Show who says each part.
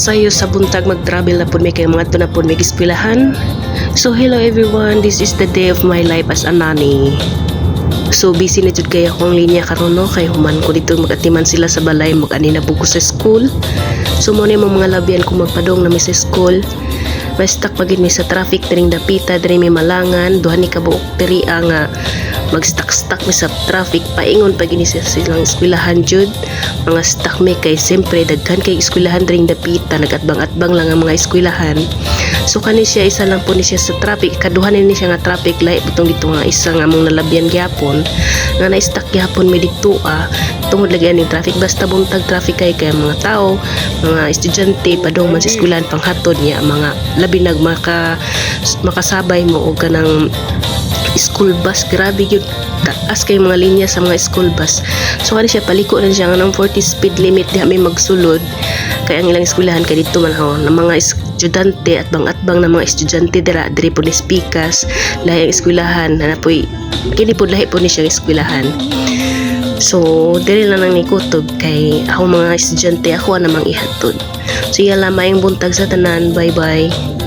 Speaker 1: sayo sa buntag mag-travel na po may kayo mga ito na po may eskwelahan. So hello everyone, this is the day of my life as a nanny. So busy na jud kay akong linya karon no, kay human ko dito magatiman sila sa balay, mag-ani na buko sa school. So mo na mga labian kung magpadong na mi sa school. May stuck pagid mi sa traffic diring dapita, diri mi malangan, duha ni kabuok diri nga mag-stuck mi sa traffic, paingon pag ini sa silang eskwelahan jud. Mga stuck mi kay siyempre daghan kay eskwelahan diring dapita, nagatbang-atbang lang ang mga eskwelahan. So kani siya isa lang po ni siya sa traffic, kaduhan ni siya nga traffic light butong dito nga isa nga among nalabyan gyapon nga na-stuck gyapon mi dito tungod lagi aning traffic. Basta buntag traffic kay mga tao, mga estudyante padong man sa eskwelahan panghatod niya, mga labi nag makasabay mo og kanang school bus. Grabe yun, taas kay mga linya sa mga school bus. So kani siya paliko na siya nga ng 40 speed limit di may magsulod kay ang ilang eskwelahan kay dito man ng mga estudyante at bang-atbang na mga estudyante diri po ni speakers lahi ang eskwelahan na po'y kini po lahi po ni siya eskwelahan. So diri lang nang nikutob kay ako mga estudyante ako namang ihatod. So yan lamang buntag sa tanan. Bye bye.